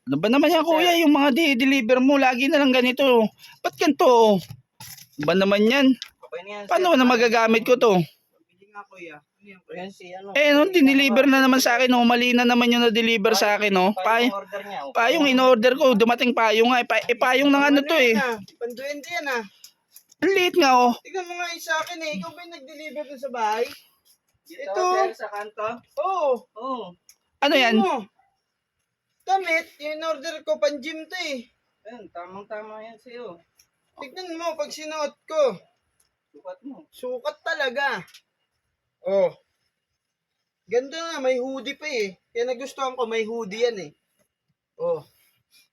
Ano ba naman yan kuya, yung mga di-deliver mo, lagi na lang ganito. Ba't ganito? Ano ba naman yan? Okay na yan, sir. Paano na magagamit ko to? Bili nga kuya. Ano yan, kuya? Yan si ano. Nung dineliver na naman sa akin, oh, mali na naman yung na-deliver sa akin, oh. Yung order niya. Payong in-order ko, dumating payong nga. Payong na ano to eh. Panduente yan ah. Ang liit nga, oh. Tingnan mo nga yung sa akin eh. Ikaw ba yung nag-deliver dun sa bahay? Ito. Sir, sa kanto? Oo. Oo. Ano yan? Damit, yung order ko, pan-gym to eh. Ayun, tamang-tama yan sa'yo. Tignan mo, pag sinuot ko. Sukat mo. Sukat talaga. Oh. Ganda na, may hoodie pa eh. Kaya nagustuhan ko, may hoodie yan eh. Oh.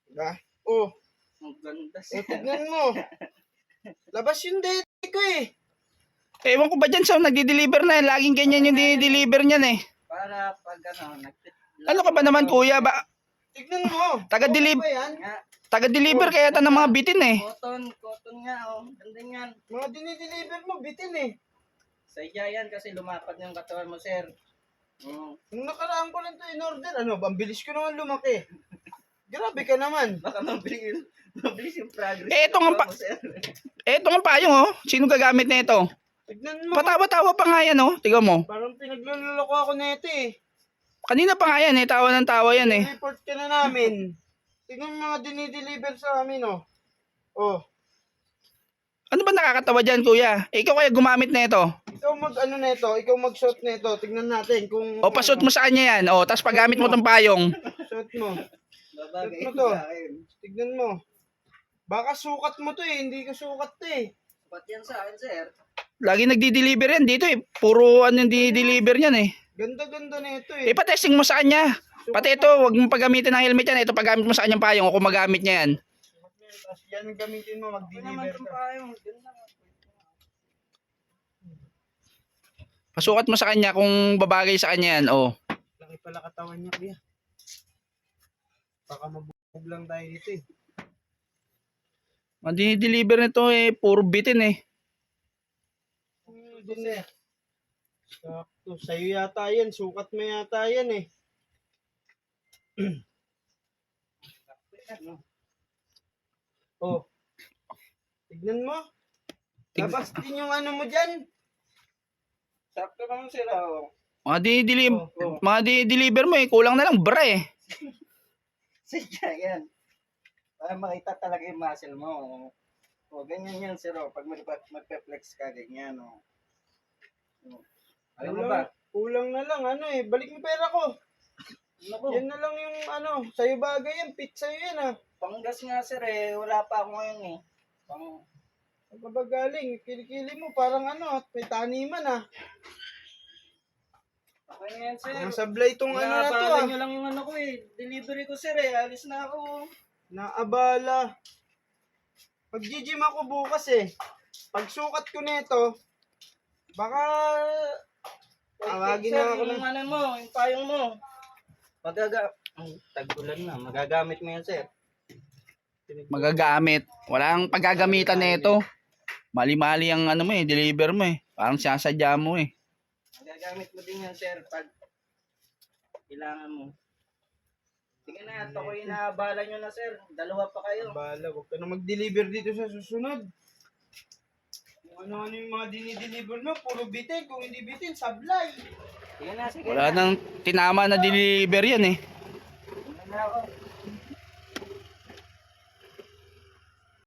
Diba? Oh. Ang ganda siya. Oh, tignan mo. Labas yung date ko eh. Ewan ko ba dyan sa nagdi-deliver na yan? Laging ganyan yung di-deliver niyan eh. Para pag ano, Ano ka ba naman kuya? tignan mo. Taga-deliver kaya ito ng mga bitin eh. Cotton nga oh. Ganda yan. Mga dinideliver mo, bitin eh. Sadya yan kasi lumapad yung katawan mo, sir. Nung nakaraan ko lang ito in-order, ano, ang bilis ko naman lumaki. Grabe ka naman. Baka mabilis yung progress. Ito nga payong oh. Sino gagamit na ito? Tignan mo. Patawa-tawa pa nga yan oh. Tignan mo. Parang pinagluloko ako na ito eh. Kanina pa nga yan eh. Tawa ng tawa yan eh. Report ka na namin. Tignan mo mga dinideliver sa amin oh. Oh. Ano ba nakakatawa dyan kuya? Ikaw kaya gumamit na ito? Ikaw mag-ano na ito, ikaw mag-shot na ito. Tignan natin kung... O pasot mo sa kanya yan. O tapos paggamit mo tong payong. Shot mo. Shot mo to. Tignan mo. Baka sukat mo to eh. Hindi ko sukat to eh. Sukat yan sa akin, sir. Lagi nagdi-deliver yan dito eh. Puro ano yung di-deliver yan eh. Ganda-ganda na ito eh. Ipatesting mo sa kanya. Pati ito, huwag mong paggamitin ng helmet yan. Ito paggamit mo sa kanyang payong o kung magamit niya yan. Tapos yan ang gamitin mo, mag-deliver ka. Pasukat mo sa kanya kung babagay sa kanya yan. O. Laki pala katawan niya kuya. Baka mabubog lang tayo dito eh. Ang dinideliver nito eh, puro bitin eh. Dun eh. Sakto. Sa'yo yata yan. Sukat mo yata yan eh. Oh. Tignan mo. Labas din yung ano mo dyan. Sakto naman sila oh. Mga dinideliver mo eh, kulang na lang bra eh. Sige yan. Para makita talaga yung muscle mo. O, ganyan yan, sir. Pag magpe-flex ka, ganyan. O. Alam mo ba? Kulang na lang. Ano eh. Balik mo pera ko. Yan na lang yung ano. Sa'yo bagay yan. Fit sa'yo yan ah. Panggas nga, sir eh. Wala pa ako ngayon eh. Saan ka ba galing? Kilikili mo. Parang ano. May taniman ah. Okay na yan, sir. Ang sablay itong ano na to ah. Nyo lang yung ano ko eh. Delivery ko, sir eh. Alis na ako. Naabala. Mag-gym ako bukas eh. Pag sukat ko nito, baka tawagin na ako ng ano mo, yung payong mo. Tag-ulan na, magagamit mo yan, sir. Magagamit. Walang paggagamitan na ito. Mali-mali ang ano mo eh, deliver mo eh. Parang sinasadya mo eh. Magagamit mo din yan, sir, pag kailangan mo. Sige na, ito ko inaabala nyo na, sir. Dalawa pa kayo. Abala, huwag ka na mag-deliver dito sa susunod. Kung ano-ano yung mga dinideliver mo, puro bitin. Kung hindi bitin, sablay. Sige na, sige Wala na. nang tinama na deliver yan eh. Sige na ako.